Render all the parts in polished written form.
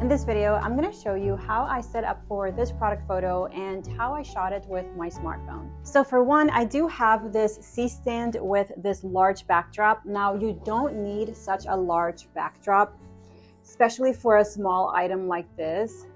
In this video, I'm going to show you how I set up for this product photo and how I shot it with my smartphone. So for one, I do have this C-stand with this large backdrop. Now you don't need such a large backdrop, especially for a small item like this.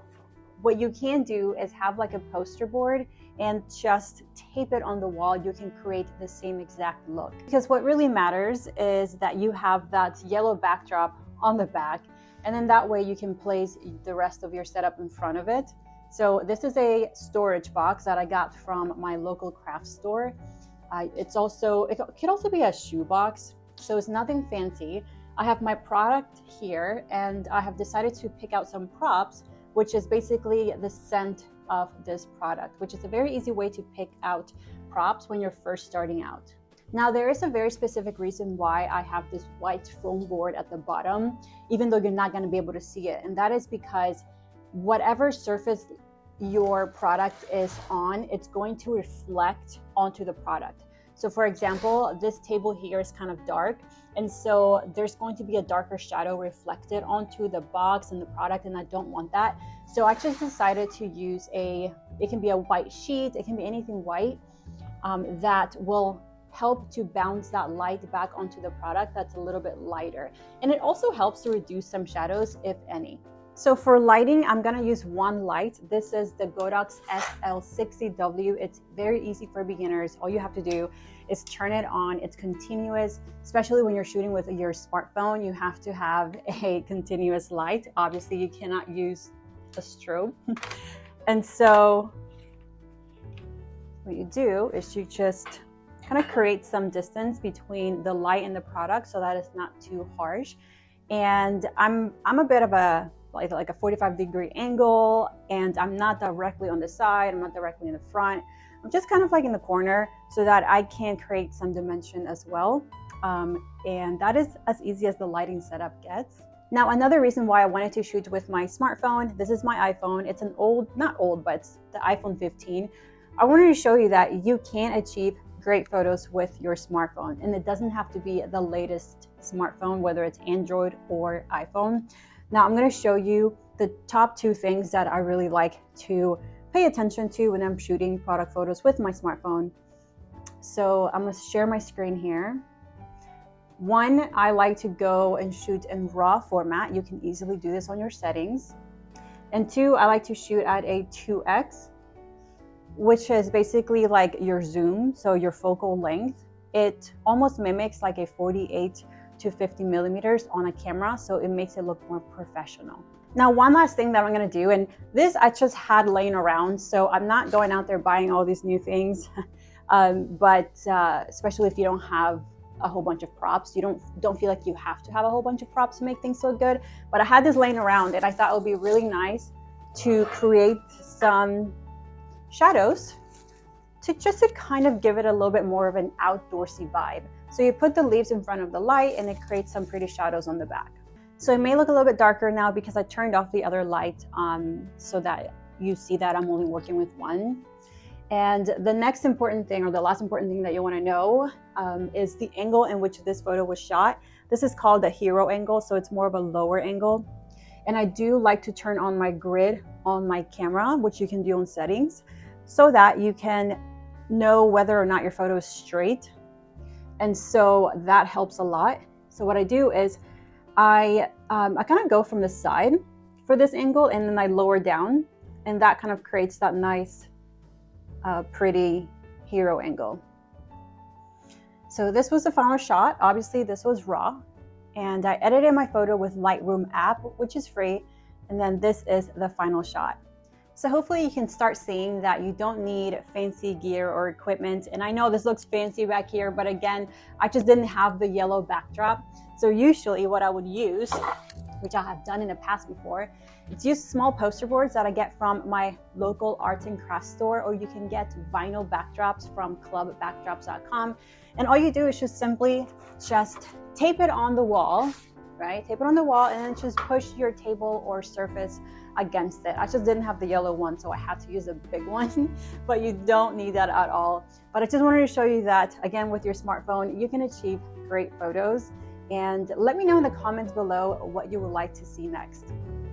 What you can do is have like a poster board and just tape it on the wall. You can create the same exact look. Because what really matters is that you have that yellow backdrop on the back, and then that way you can place the rest of your setup in front of it. So this is a storage box that I got from my local craft store. It could also be a shoe box, so it's nothing fancy. I have my product here, and I have decided to pick out some props, which is basically the scent of this product, which is a very easy way to pick out props when you're first starting out. Now, there is a very specific reason why I have this white foam board at the bottom, even though you're not going to be able to see it. And that is because whatever surface your product is on, it's going to reflect onto the product. So for example, this table here is kind of dark, and so there's going to be a darker shadow reflected onto the box and the product, and I don't want that. So I just decided to use it can be a white sheet, it can be anything white that will help to bounce that light back onto the product that's a little bit lighter. And it also helps to reduce some shadows, if any. So for lighting, I'm gonna use one light. This is the Godox SL60W. It's very easy for beginners. All you have to do is turn it on. It's continuous, especially when you're shooting with your smartphone. You have to have a continuous light. Obviously, you cannot use a strobe. And so what you do is you just kind of create some distance between the light and the product so that it's not too harsh. And I'm a bit of a like a 45-degree angle, and I'm not directly on the side, I'm not directly in the front. I'm just kind of like in the corner so that I can create some dimension as well. And that is as easy as the lighting setup gets. Now, another reason why I wanted to shoot with my smartphone, this is my iPhone. It's an not old, but it's the iPhone 15. I wanted to show you that you can achieve great photos with your smartphone, and it doesn't have to be the latest smartphone, whether it's Android or iPhone. Now I'm going to show you the top 2 things that I really like to pay attention to when I'm shooting product photos with my smartphone. So I'm going to share my screen here. One, I like to go and shoot in RAW format. You can easily do this on your settings. And 2, I like to shoot at a 2x, which is basically like your zoom, so your focal length. It almost mimics like a 48 to 50 millimeters on a camera, so it makes it look more professional. Now, one last thing that I'm gonna do, and this I just had laying around, so I'm not going out there buying all these new things, but especially if you don't have a whole bunch of props, you don't feel like you have to have a whole bunch of props to make things look good. But I had this laying around, and I thought it would be really nice to create some shadows to kind of give it a little bit more of an outdoorsy vibe. So you put the leaves in front of the light, and it creates some pretty shadows on the back. So it may look a little bit darker now because I turned off the other light so that you see that I'm only working with one. And the next important thing, or the last important thing that you want to know is the angle in which this photo was shot. This is called the hero angle, so it's more of a lower angle. And I do like to turn on my grid on my camera, which you can do on settings, so that you can know whether or not your photo is straight. And so that helps a lot. So what I do is I kind of go from the side for this angle, and then I lower down, and that kind of creates that nice, pretty hero angle. So this was the final shot. Obviously, this was RAW, and I edited my photo with Lightroom app, which is free, and then this is the final shot. So hopefully you can start seeing that you don't need fancy gear or equipment. And I know this looks fancy back here, but again, I just didn't have the yellow backdrop. So usually what I would use, which I have done in the past before, is use small poster boards that I get from my local arts and crafts store, or you can get vinyl backdrops from clubbackdrops.com. And all you do is just simply tape it on the wall, right? Tape it on the wall, and then just push your table or surface against it. I just didn't have the yellow one, so I had to use a big one, but you don't need that at all. But I just wanted to show you that, again, with your smartphone, you can achieve great photos. And let me know in the comments below what you would like to see next.